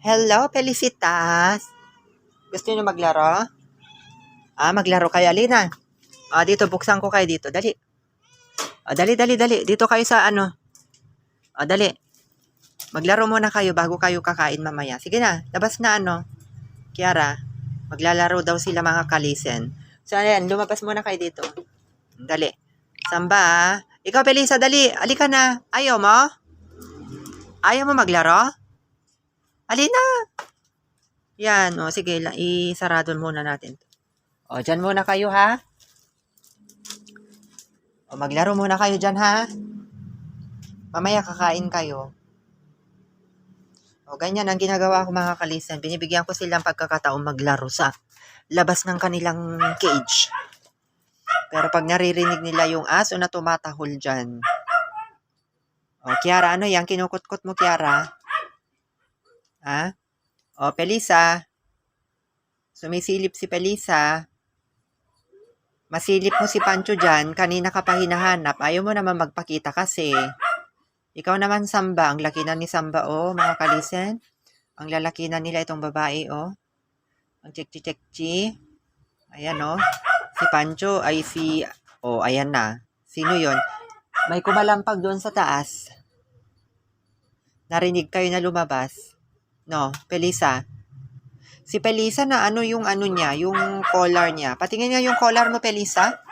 Hello, Felicitas. Gusto niyo maglaro? Maglaro kayo. Alina. Dito, buksan ko kayo dito. Dali. Dali. Dito kayo sa ano. Dali. Maglaro muna kayo bago kayo kakain mamaya. Sige na, labas na ano. Kiara, maglalaro daw sila mga kalisen. So, ayan, lumabas muna kayo dito. Dali. Samba, Ikaw, Felisa, dali. Alika na. Ayaw mo? Ayaw mo maglaro? Alina. Yan, sige, isarado muna natin. Dyan muna kayo, ha? Maglaro muna kayo dyan, ha? Mamaya kakain kayo. Ganyan ang ginagawa ko mga kalisan. Binibigyan ko silang pagkakataong maglaro sa labas ng kanilang cage. Pero pag naririnig nila yung aso na tumatahol dyan. Kiara, ano yan? Kinukutkot mo, Kiara? Ha? Pelisa. Sumisilip si Pelisa. Masilip mo si Pancho dyan. Kanina ka pa hinahanap. Ayaw mo naman magpakita kasi. Ikaw naman, Samba. Ang laki na ni Samba, mga kalisen. Ang lalaki na nila itong babae, Ang chek-chi. Ayan, Si Pancho ay ayan na. Sino yon? May kumalampag doon sa taas. Narinig kayo na lumabas. No, Pelisa. Si Pelisa na yung niya, yung collar niya. Patingin nga yung collar mo, Pelisa.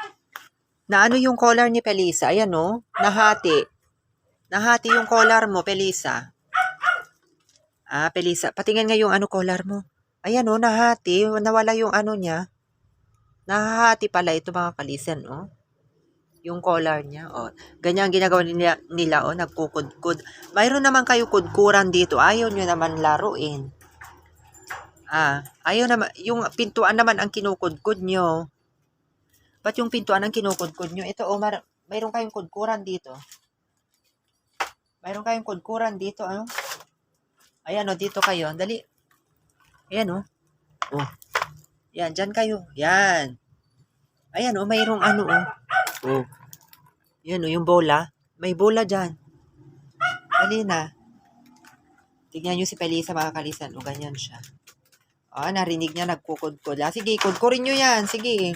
Na yung collar ni Pelisa. Ayan, nahati. Nahati yung collar mo, Pelisa. Pelisa. Patingin nga yung collar mo. Ayan, nahati. Nawala yung niya. Nahati pala ito mga kalisen, Yung collar niya, Ganyan ginagawa nila, nagkukudkud. Mayroon naman kayo kudkuran dito. Ayaw nyo naman laruin. Ayaw naman. Yung pintuan naman ang kinukudkud nyo. Ba't yung pintuan ang kinukudkud nyo? Ito, mayroon kayong kudkuran dito. Mayroon kayong kudkuran dito, Ayan, dito kayo. Dali. Ayan, Yan, dyan kayo. Yan. Ayan, mayroong Yan, yung bola. May bola dyan. Dali na. Tignan nyo si Pelisa mga kalisan. Ganyan siya. Narinig niya nagkukudkud. Sige, kudkurin nyo yan. Sige.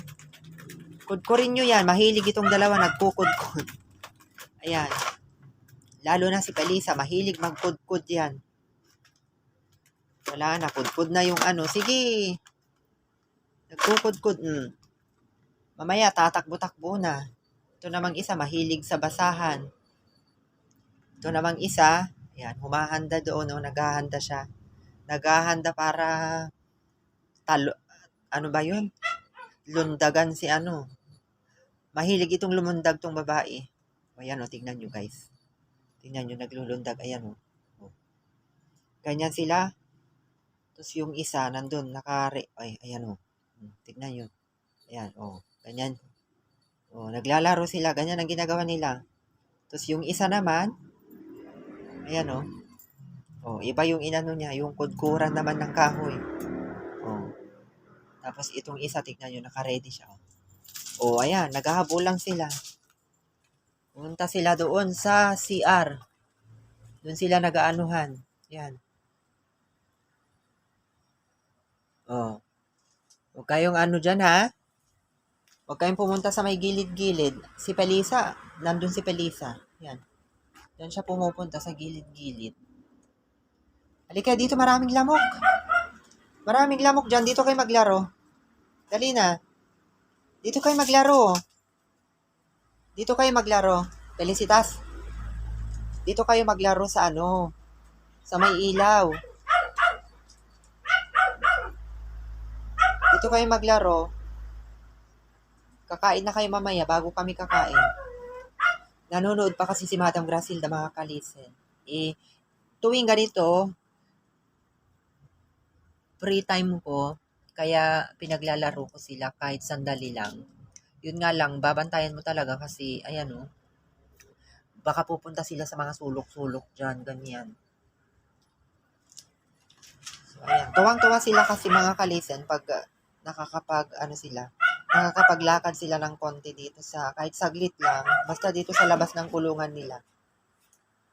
Kudkurin nyo yan. Mahilig itong dalawa nagkukudkud. Ayan. Lalo na si Pelisa. Mahilig magkudkud yan. Wala na. Kudkud na yung Sige. Nagkukudkud. Mamaya tatakbo-takbo na. Ito namang isa, mahilig sa basahan. Ito namang isa, ayan, humahanda doon, naghahanda siya. Naghahanda para, ba yun? Lundagan si Mahilig itong lumundag tong babae. Ayan, tingnan nyo guys. Tingnan nyo, naglulundag, ayan, Ganyan sila. Tapos yung isa, nandun, ayan, tingnan nyo. Ayan, ganyan. Naglalaro sila. Ganyan ang ginagawa nila. Tapos yung isa naman, ayan iba yung inano niya, yung kudkuran naman ng kahoy. Tapos itong isa, tignan nyo, naka-ready siya. Ayan, naghahabol lang sila. Pumunta sila doon sa CR. Doon sila nag-aanuhan. Ayan. Huwag kayong dyan, ha? Huwag kayong pumunta sa may gilid-gilid. Si Pelisa, nandun si Pelisa. Yan. Diyan siya pumupunta sa gilid-gilid. Halika, dito maraming lamok. Maraming lamok dyan. Dito kayo maglaro. Dali na. Dito kayo maglaro. Dito kayo maglaro. Felicitas. Dito kayo maglaro sa sa may ilaw. Dito kayo maglaro. Kakain na kayo mamaya bago kami kakain. Nanonood pa kasi si Madam Grasilda mga kalisen. Tuwing ganito, free time ko, kaya pinaglalaro ko sila kahit sandali lang. Yun nga lang, babantayan mo talaga kasi, ayan baka pupunta sila sa mga sulok-sulok dyan, ganyan. So, ayan. Tuwang-tuwa sila kasi mga kalisen pag nakakapaglakad sila ng konti dito kahit saglit lang, basta dito sa labas ng kulungan nila.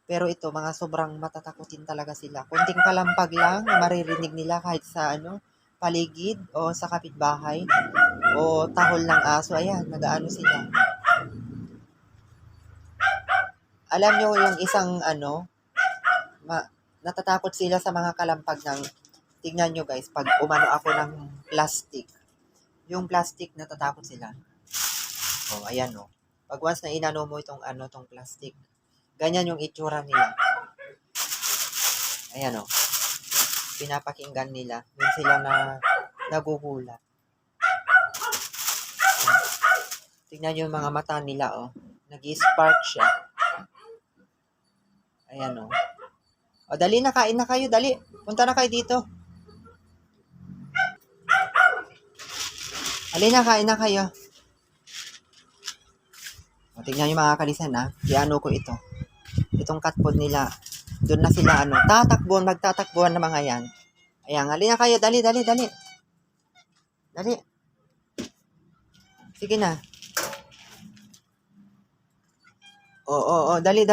Pero ito, mga sobrang matatakutin talaga sila. Kunting kalampag lang na maririnig nila kahit sa paligid o sa kapitbahay o tahol ng aso. Ayan, nagaano sila. Alam nyo yung isang natatakot sila sa mga kalampag ng, tignan nyo guys, pag umano ako ng plastic, yung plastic natatakot sila. Oh, ayan oh. Pag once na inano mo tong plastic, ganyan yung itsura nila. Ayan oh. Pinapakinggan nila. Yun sila na nagugulat. Tignan nyo yung mga mata nila oh. Nag-spark siya. Ayan oh. O, dali na, kain na kayo, dali. Punta na kayo dito. Dali na, kain na kayo. O, tignan nyo mga kalisan ha. Iano ko ito. Itong cat food nila. Doon na sila magtatakbuhan ng mga yan. Ayan, dali na kayo, dali. Dali. Sige na. Oo, dali.